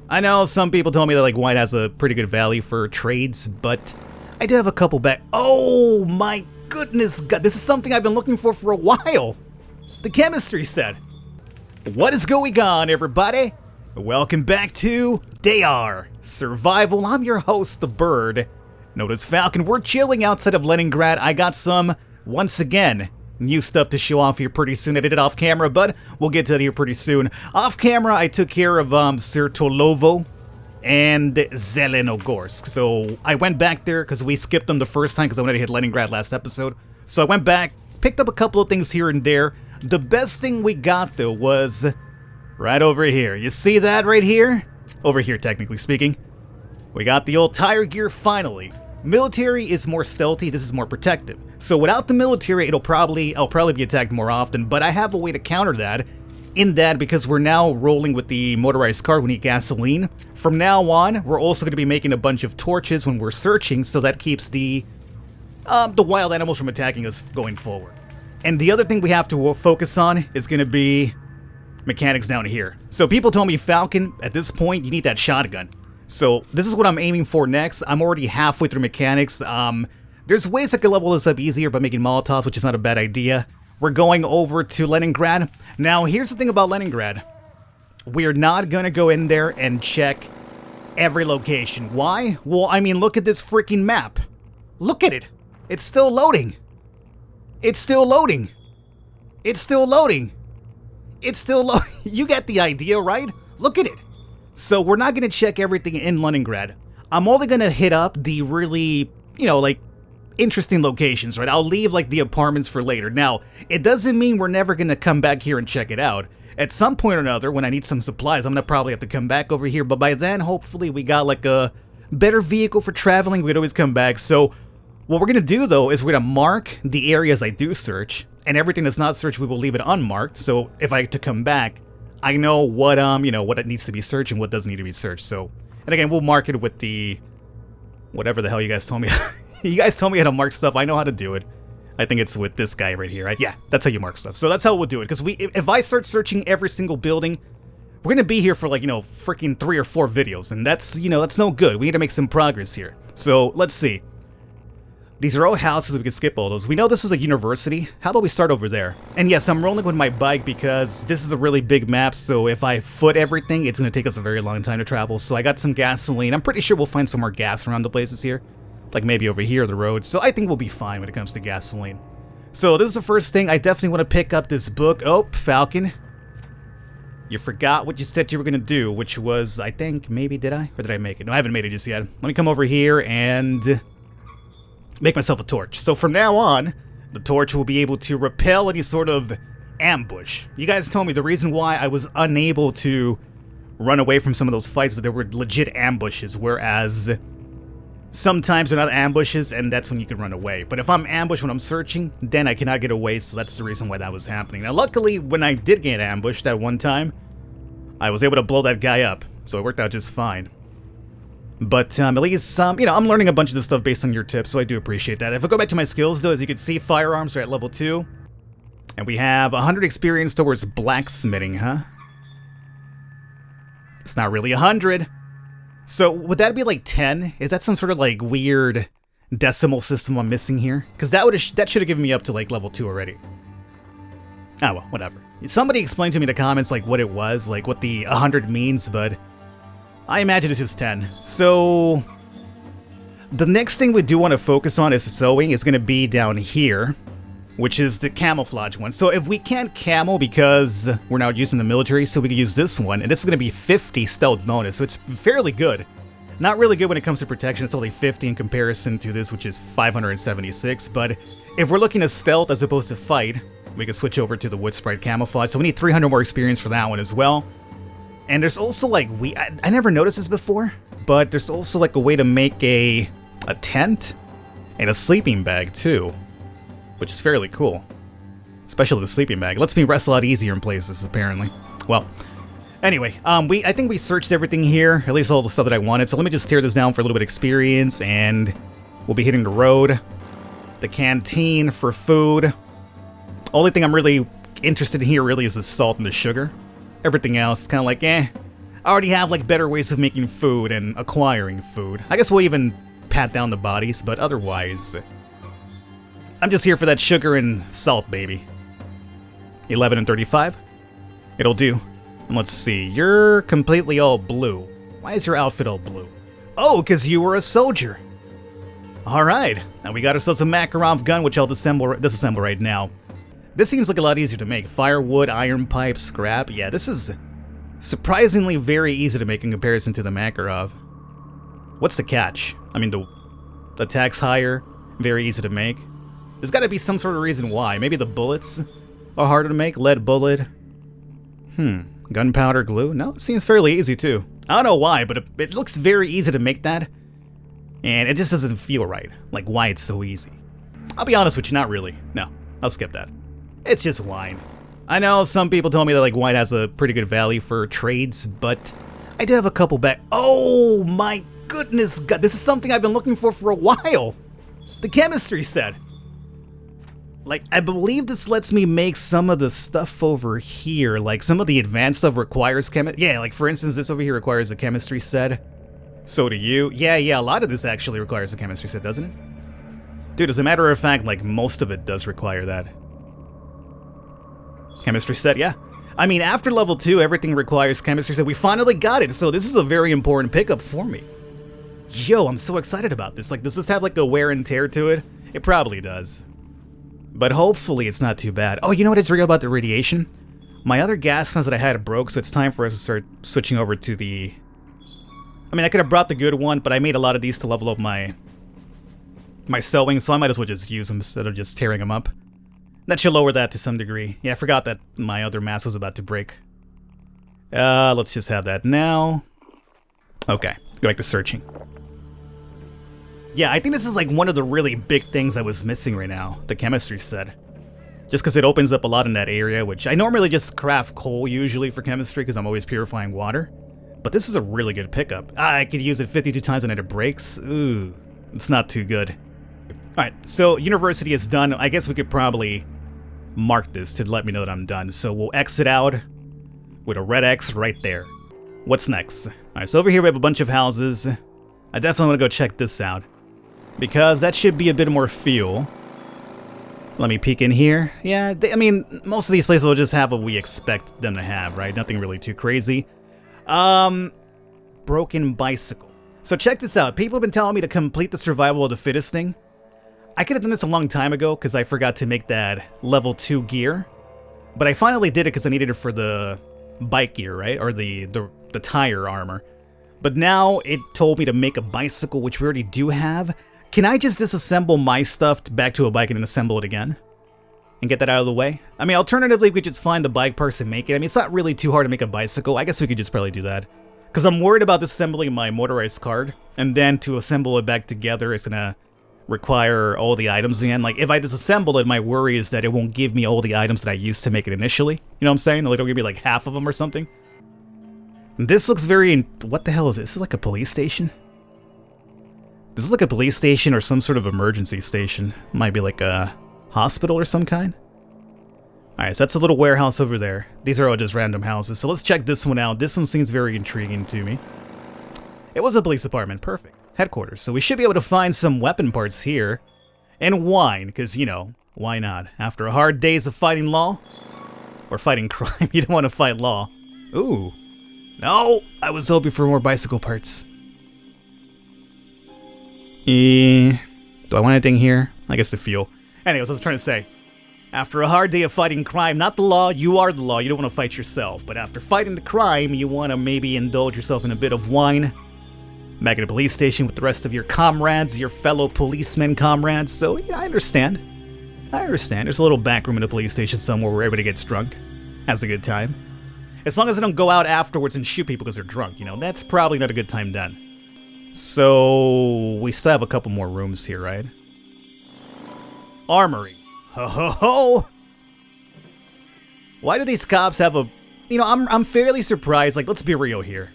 I know some people told me that like white has a pretty good value for trades, but I do have a couple back. Oh my goodness, God, this is something I've been looking for a while. The chemistry set. What is going on, everybody? Welcome back to DAR Survival. I'm your host, the Bird. Notice Falcon. We're chilling outside of Leningrad. I got some, once again, new stuff to show off here pretty soon. I did it off camera, but we'll get to that here pretty soon. Off camera, I took care of Sertolovo and Zelenogorsk. So I went back there because we skipped them the first time because I wanted to hit Leningrad last episode. So I went back, picked up a couple of things here and there. The best thing we got, though, was right over here. You see that right here? Over here, technically speaking. We got the old tire gear finally. Military is more stealthy, this is more protective. So without the military, I'll probably be attacked more often, but I have a way to counter that. In that, because we're now rolling with the motorized car, we need gasoline. From now on, we're also going to be making a bunch of torches when we're searching, so that keeps the wild animals from attacking us going forward. And the other thing we have to focus on is going to be mechanics down here. So people told me, Falcon, at this point, you need that shotgun. So this is what I'm aiming for next. I'm already halfway through mechanics. There's ways I could level this up easier by making Molotovs, which is not a bad idea. We're going over to Leningrad. Now, here's the thing about Leningrad. We're not going to go in there and check every location. Why? Well, I mean, look at this freaking map. Look at it. It's still loading. It's still loading. It's still loading. It's still loading. You get the idea, right? Look at it. So we're not going to check everything in Leningrad. I'm only going to hit up the really, like, interesting locations, right? I'll leave, like, the apartments for later. Now, it doesn't mean we're never going to come back here and check it out. At some point or another, when I need some supplies, I'm going to probably have to come back over here. But by then, hopefully, we got, like, a better vehicle for traveling. We'd always come back. So what we're going to do, though, is we're going to mark the areas I do search. And everything that's not searched, we will leave it unmarked. So if I have to come back, I know what, what it needs to be searched and what doesn't need to be searched. So, and again, we'll mark it with the, whatever the hell you guys told me. You guys told me how to mark stuff. I know how to do it. I think it's with this guy right here, right? Yeah, that's how you mark stuff. So that's how we'll do it. Because if I start searching every single building, we're going to be here for like, freaking 3 or 4 videos. And that's, that's no good. We need to make some progress here. So let's see. These are all houses, we can skip all those. We know this is a university. How about we start over there? And yes, I'm rolling with my bike because this is a really big map, so if I foot everything, it's going to take us a very long time to travel. So I got some gasoline. I'm pretty sure we'll find some more gas around the places here. Like maybe over here, the road. So I think we'll be fine when it comes to gasoline. So this is the first thing. I definitely want to pick up this book. Oh, Falcon. You forgot what you said you were going to do, which was, I think, maybe, did I? Or did I make it? No, I haven't made it just yet. Let me come over here and make myself a torch. So from now on, the torch will be able to repel any sort of ambush. You guys told me the reason why I was unable to run away from some of those fights is that there were legit ambushes, whereas sometimes they're not ambushes, and that's when you can run away. But if I'm ambushed when I'm searching, then I cannot get away, so that's the reason why that was happening. Now, luckily, when I did get ambushed that one time, I was able to blow that guy up, so it worked out just fine. But at least, I'm learning a bunch of this stuff based on your tips, so I do appreciate that. If I go back to my skills, though, as you can see, firearms are at level 2. And we have 100 experience towards blacksmithing, huh? It's not really 100. So, would that be like 10? Is that some sort of, like, weird decimal system I'm missing here? Because that should have given me up to, like, level 2 already. Ah, well, whatever. Somebody explained to me in the comments, like, what it was, like, what the 100 means, but I imagine this is 10. So the next thing we do want to focus on is sewing. Is going to be down here, which is the camouflage one. So if we can't camo because we're now using the military, so we can use this one. And this is going to be 50 stealth bonus, so it's fairly good. Not really good when it comes to protection. It's only 50 in comparison to this, which is 576. But if we're looking at stealth as opposed to fight, we can switch over to the wood sprite camouflage. So we need 300 more experience for that one as well. And there's also, like, I never noticed this before, but there's also, like, a way to make a tent and a sleeping bag, too, which is fairly cool. Especially the sleeping bag. It lets me rest a lot easier in places, apparently. Well, anyway, I think we searched everything here, at least all the stuff that I wanted, so let me just tear this down for a little bit of experience, and we'll be hitting the road, the canteen for food. Only thing I'm really interested in here, really, is the salt and the sugar. Everything else is kind of like, eh. I already have like better ways of making food and acquiring food. I guess we'll even pat down the bodies, but otherwise, I'm just here for that sugar and salt, baby. 11 and 35. It'll do. And let's see, you're completely all blue. Why is your outfit all blue? Oh, because you were a soldier. Alright, now we got ourselves a Makarov gun, which I'll disassemble right now. This seems like a lot easier to make. Firewood, iron pipe, scrap. Yeah, this is surprisingly very easy to make in comparison to the Makarov. What's the catch? I mean, the attack's higher, very easy to make. There's gotta be some sort of reason why. Maybe the bullets are harder to make. Lead bullet. Gunpowder glue? No, it seems fairly easy too. I don't know why, but it looks very easy to make that. And it just doesn't feel right. Like, why it's so easy. I'll be honest with you, not really. No, I'll skip that. It's just wine. I know some people told me that like wine has a pretty good value for trades, but I do have a couple back. Oh my goodness, God, this is something I've been looking for a while. The chemistry set. Like, I believe this lets me make some of the stuff over here. Like, some of the advanced stuff requires yeah, like for instance, this over here requires a chemistry set. So do you. Yeah, a lot of this actually requires a chemistry set, doesn't it? Dude, as a matter of fact, like, most of it does require that. Chemistry set, yeah. I mean, after level 2, everything requires chemistry set. We finally got it, so this is a very important pickup for me. Yo, I'm so excited about this. Like, does this have, like, a wear and tear to it? It probably does. But hopefully it's not too bad. Oh, you know what is real about the radiation? My other gas guns that I had broke, so it's time for us to start switching over to the... I mean, I could have brought the good one, but I made a lot of these to level up my sewing, so I might as well just use them instead of just tearing them up. That should lower that to some degree. Yeah, I forgot that my other mass was about to break. Let's just have that now. Okay, go back to searching. Yeah, I think this is like one of the really big things I was missing right now, the chemistry set. Just because it opens up a lot in that area, which I normally just craft coal usually for chemistry because I'm always purifying water. But this is a really good pickup. I could use it 52 times and it breaks. Ooh, it's not too good. Alright, so university is done. I guess we could probably mark this to let me know that I'm done. So we'll exit out with a red X right there. What's next? Alright, so over here we have a bunch of houses. I definitely want to go check this out, because that should be a bit more fuel. Let me peek in here. Yeah, I mean, most of these places will just have what we expect them to have, right? Nothing really too crazy. Broken bicycle. So check this out. People have been telling me to complete the survival of the fittest thing. I could have done this a long time ago because I forgot to make that level 2 gear. But I finally did it because I needed it for the bike gear, right? Or the tire armor. But now it told me to make a bicycle, which we already do have. Can I just disassemble my stuff back to a bike and then assemble it again? And get that out of the way? I mean, alternatively, we could just find the bike parts and make it. I mean, it's not really too hard to make a bicycle. I guess we could just probably do that. Because I'm worried about disassembling my motorized cart. And then to assemble it back together, it's gonna require all the items again. Like, if I disassemble it, my worry is that it won't give me all the items that I used to make it initially. You know what I'm saying? Like, it'll give me like half of them or something. This looks very... What the hell is this? This is like a police station? This is like a police station or some sort of emergency station. Might be like a hospital or some kind. Alright, so that's a little warehouse over there. These are all just random houses. So let's check this one out. This one seems very intriguing to me. It was a police department. Perfect. Headquarters. So we should be able to find some weapon parts here. And wine, because, you know, why not? After a hard days of fighting law, or fighting crime, you don't want to fight law. Ooh. No! I was hoping for more bicycle parts. Do I want anything here? I guess the fuel. Anyways, I was trying to say, after a hard day of fighting crime, not the law, you are the law, you don't want to fight yourself. But after fighting the crime, you want to maybe indulge yourself in a bit of wine. Back at a police station with the rest of your comrades, your fellow policemen comrades. So, yeah, I understand. I understand. There's a little back room in the police station somewhere where everybody gets drunk. Has a good time. As long as they don't go out afterwards and shoot people because they're drunk, you know, that's probably not a good time done. So, we still have a couple more rooms here, right? Armory. Ho ho ho! Why do these cops have a... You know, I'm fairly surprised. Like, let's be real here.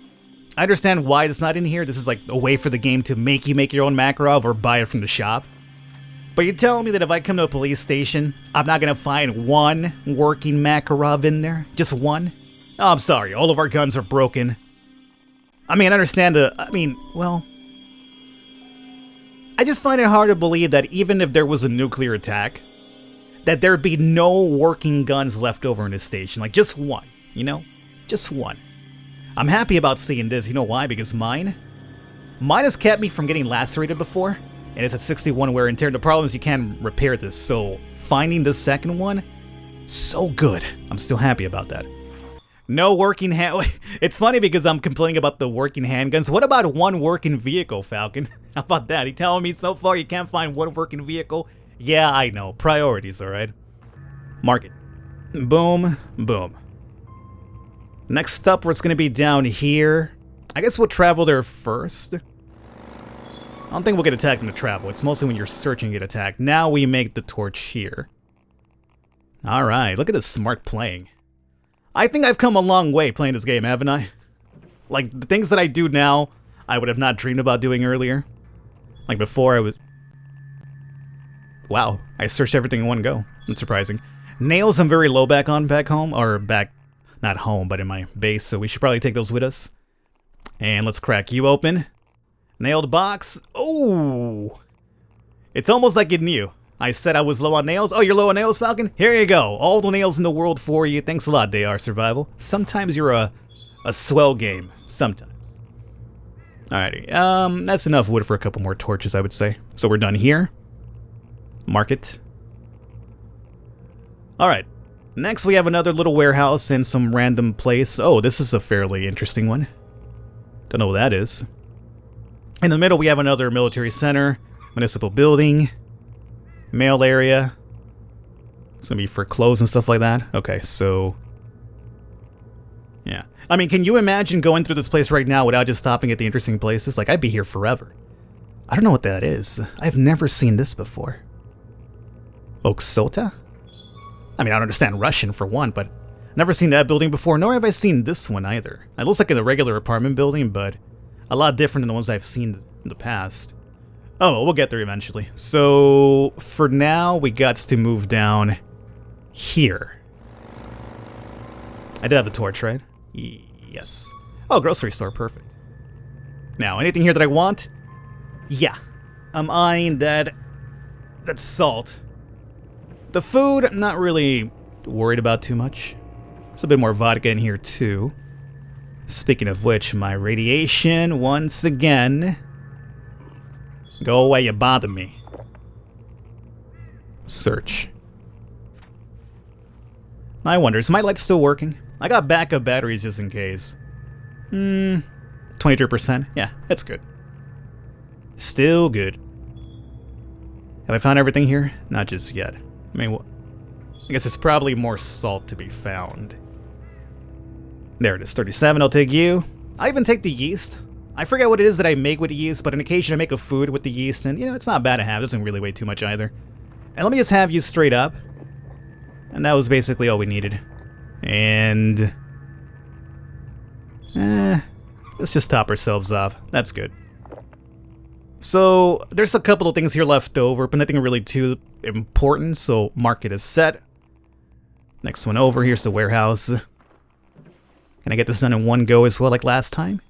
I understand why it's not in here. This is like a way for the game to make you make your own Makarov or buy it from the shop. But you're telling me that if I come to a police station, I'm not gonna find one working Makarov in there? Just one? Oh, I'm sorry. All of our guns are broken. I mean, I understand well, I just find it hard to believe that even if there was a nuclear attack, that there'd be no working guns left over in this station. Like, just one, you know? Just one. I'm happy about seeing this. You know why? Because mine has kept me from getting lacerated before, and it's at 61 wear and tear. The problem is you can't repair this, so finding the second one, so good. I'm still happy about that. No working hand. It's funny because I'm complaining about the working handguns. What about one working vehicle, Falcon? How about that? You telling me so far you can't find one working vehicle? Yeah, I know. Priorities, alright? Market. Boom, boom. Next up, it's going to be down here. I guess we'll travel there first. I don't think we'll get attacked in the travel. It's mostly when you're searching you get attacked. Now we make the torch here. Alright, look at this smart playing. I think I've come a long way playing this game, haven't I? Like, the things that I do now, I would have not dreamed about doing earlier. Like, before I was... Wow, I searched everything in one go. That's surprising. Nails I'm very low back home, or back, not home, but in my base, so we should probably take those with us. And let's crack you open. Nailed box. Oh! It's almost like it knew. I said I was low on nails. Oh, you're low on nails, Falcon? Here you go. All the nails in the world for you. Thanks a lot, DR Survival. Sometimes you're a swell game. Sometimes. Alrighty. That's enough wood for a couple more torches, I would say. So we're done here. Market. Alright. Next we have another little warehouse in some random place. Oh, this is a fairly interesting one. Don't know what that is. In the middle we have another military center, municipal building, mail area. It's gonna be for clothes and stuff like that. Okay, so... yeah. I mean, can you imagine going through this place right now without just stopping at the interesting places? Like, I'd be here forever. I don't know what that is. I've never seen this before. Oksota? I mean, I don't understand Russian for one, but I've never seen that building before, nor have I seen this one either. It looks like a regular apartment building, but a lot different than the ones I've seen in the past. Oh, well, we'll get there eventually. So, for now, we got to move down here. I did have the torch, right? Yes. Oh, grocery store, perfect. Now, anything here that I want? Yeah. I'm eyeing that salt. The food, I'm not really worried about too much. There's a bit more vodka in here, too. Speaking of which, my radiation, once again... Go away, you bother me. Search. I wonder, is my light still working? I got backup batteries just in case. 23%? Yeah, that's good. Still good. Have I found everything here? Not just yet. I mean, I guess there's probably more salt to be found. There it is, 37, I'll take you. I even take the yeast. I forget what it is that I make with the yeast, but on occasion I make a food with the yeast, and, you know, it's not bad to have. It doesn't really weigh too much either. And let me just have you straight up. And that was basically all we needed. And... let's just top ourselves off. That's good. So, there's a couple of things here left over, but nothing really too important, so market is set. Next one over, here's the warehouse. Can I get this done in one go as well like last time?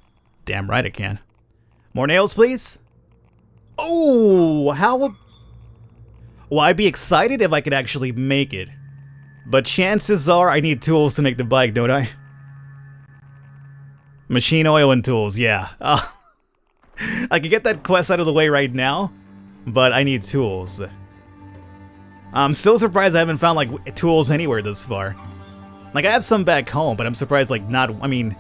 Damn right I can. More nails, please? Oh, how... Well, I'd be excited if I could actually make it. But chances are I need tools to make the bike, don't I? Machine oil and tools, yeah. I could get that quest out of the way right now, but I need tools. I'm still surprised I haven't found, like, tools anywhere this far. Like, I have some back home, but I'm surprised, like, not... I mean,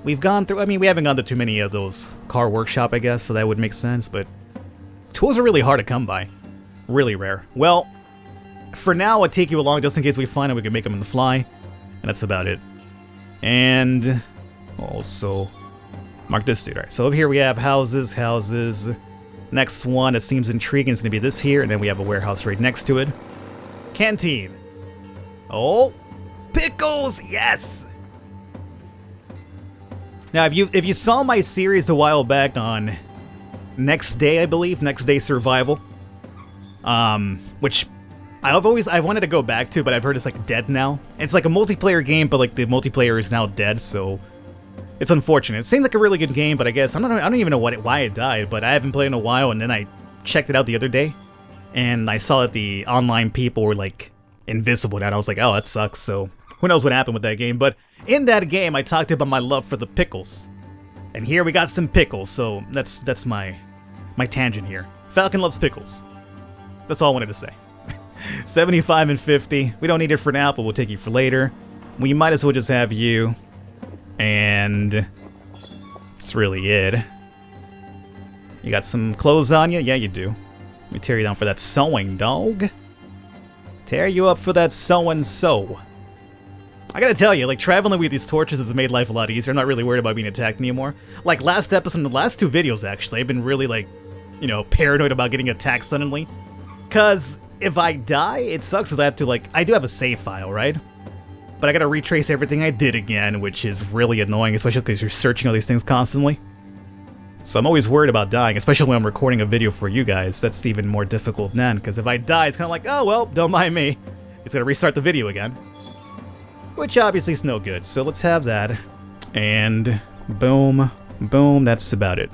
we've gone through... I mean, we haven't gone to too many of those car workshop, I guess, so that would make sense, but... Tools are really hard to come by. Really rare. Well, for now, I'll take you along just in case we find them, we can make them on the fly. And that's about it. And... also... mark this dude. Alright, so over here we have houses. Next one that seems intriguing is going to be this here, and then we have a warehouse right next to it. Canteen. Oh, pickles! Yes! Now, if you saw my series a while back on Next Day, I believe, Next Day Survival, which I've wanted to go back to, but I've heard it's like dead now. It's like a multiplayer game, but like the multiplayer is now dead, so It's unfortunate. It seemed like a really good game, but I guess I don't even know why it died. But I haven't played in a while, and then I checked it out the other day, and I saw that the online people were like invisible now. And I was like, oh, that sucks. So who knows what happened with that game? But in that game, I talked about my love for the pickles, and here we got some pickles. So that's my tangent here. Falcon loves pickles. That's all I wanted to say. 75 and 50. We don't need it for now, but we'll take you for later. We might as well just have you. And that's really it. You got some clothes on you? Yeah, you do. Let me tear you down for that sewing, dog. Tear you up for that sew. I gotta tell you, like, traveling with these torches has made life a lot easier. I'm not really worried about being attacked anymore. Like, last episode, the last 2 videos, actually, I've been really, like, you know, paranoid about getting attacked suddenly. Because if I die, it sucks because I have to, like, I do have a save file, right? But I gotta retrace everything I did again, which is really annoying, especially because you're searching all these things constantly. So I'm always worried about dying, especially when I'm recording a video for you guys. That's even more difficult then, because if I die, it's kind of like, oh, well, don't mind me. It's gonna restart the video again. Which obviously is no good, so let's have that. And boom, boom, that's about it.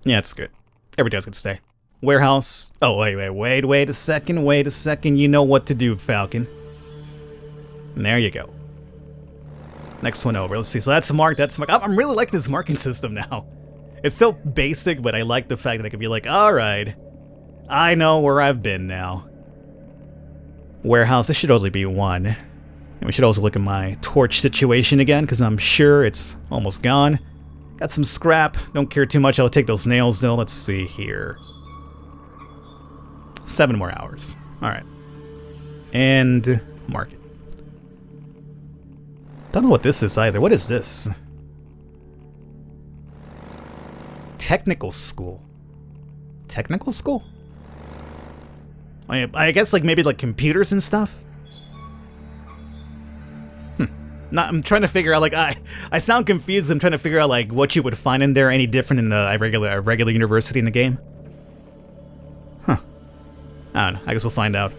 Yeah, it's good. Every day's gonna stay. Warehouse. Oh, wait a second. You know what to do, Falcon. And there you go. Next one over. Let's see. So that's marked. I'm really liking this marking system now. It's so basic, but I like the fact that I can be like, alright, I know where I've been now. Warehouse. This should only be 1. And we should also look at my torch situation again, because I'm sure it's almost gone. Got some scrap. Don't care too much. I'll take those nails, though. Let's see here. 7 more hours. Alright. And mark it. Don't know what this is either. What is this? Technical school. Technical school? I guess like maybe like computers and stuff? I'm trying to figure out, like, I sound confused. I'm trying to figure out like what you would find in there any different in the regular university in the game. Huh. I don't know. I guess we'll find out.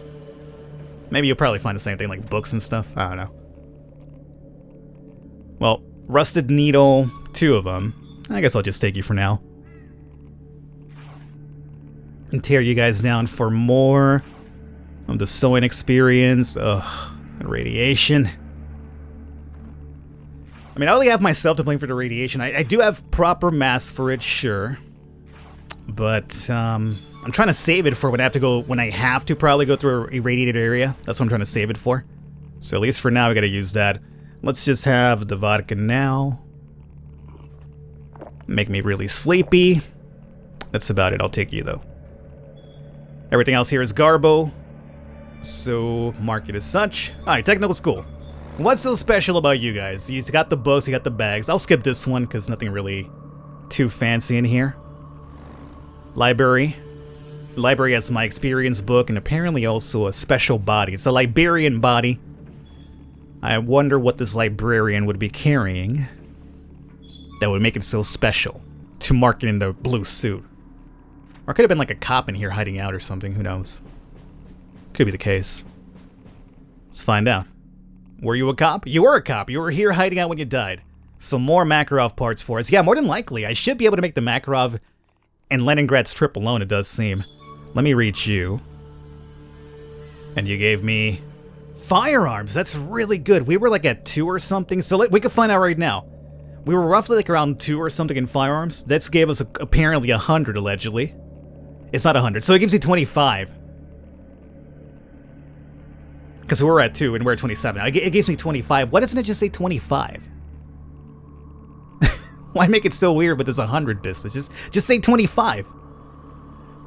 Maybe you'll probably find the same thing, like books and stuff. I don't know. Well, rusted needle, 2 of them. I guess I'll just take you for now. And tear you guys down for more of the sewing experience. Ugh, and radiation. I mean, I only have myself to blame for the radiation. I do have proper masks for it, sure. But, I'm trying to save it for when I have to probably go through a irradiated area. That's what I'm trying to save it for. So at least for now, we gotta use that. Let's just have the vodka now. Make me really sleepy. That's about it. I'll take you, though. Everything else here is garbo. So, mark it as such. Alright, technical school. What's so special about you guys? You got the books, you got the bags. I'll skip this one, because nothing really too fancy in here. Library. The library has my experience book, and apparently also a special body. It's a librarian body. I wonder what this librarian would be carrying that would make it so special to mark it in the blue suit. Or it could have been like a cop in here hiding out or something, who knows. Could be the case. Let's find out. Were you a cop? You were a cop. You were here hiding out when you died. So more Makarov parts for us. Yeah, more than likely. I should be able to make the Makarov and Leningrad strip alone, it does seem. Let me reach you. And you gave me firearms. That's really good. We were like at 2 or something. So we could find out right now. We were roughly like around 2 or something in firearms. That gave us apparently 100 allegedly. It's not 100. So it gives you 25. Because we're at 2 and we're at 27. It gives me 25. Why doesn't it just say 25? Why make it so weird with this 100 business? Just say 25. Oh,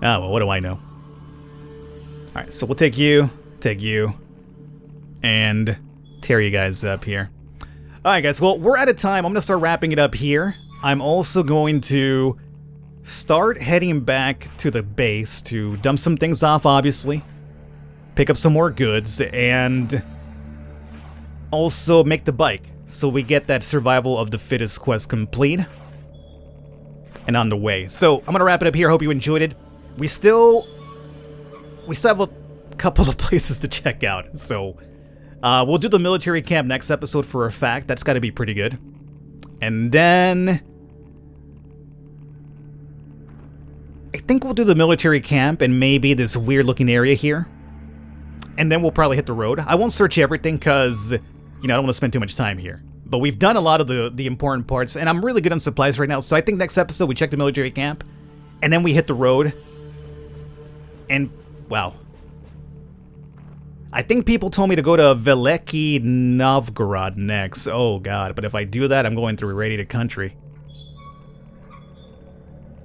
well, what do I know? Alright, so we'll take you, and tear you guys up here. Alright, guys, well, we're out of time. I'm going to start wrapping it up here. I'm also going to start heading back to the base to dump some things off, obviously. Pick up some more goods, and also make the bike, so we get that survival of the fittest quest complete and on the way. So I'm gonna wrap it up here. Hope you enjoyed it. We still have a couple of places to check out, so We'll do the military camp next episode for a fact. That's got to be pretty good. And then I think we'll do the military camp and maybe this weird looking area here. And then we'll probably hit the road. I won't search everything because, you know, I don't want to spend too much time here. But we've done a lot of the important parts, and I'm really good on supplies right now. So I think next episode we check the military camp, and then we hit the road. And, wow. I think people told me to go to Veliki Novgorod next. Oh, God. But if I do that, I'm going through irradiated country.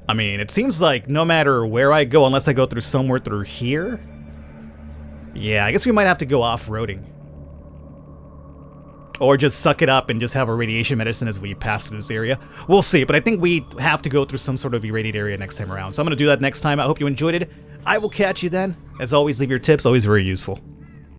I mean, it seems like no matter where I go, unless I go through somewhere through here. Yeah, I guess we might have to go off-roading. Or just suck it up and just have a radiation medicine as we pass through this area. We'll see, but I think we have to go through some sort of irradiated area next time around. So I'm going to do that next time. I hope you enjoyed it. I will catch you then. As always, leave your tips, always very useful.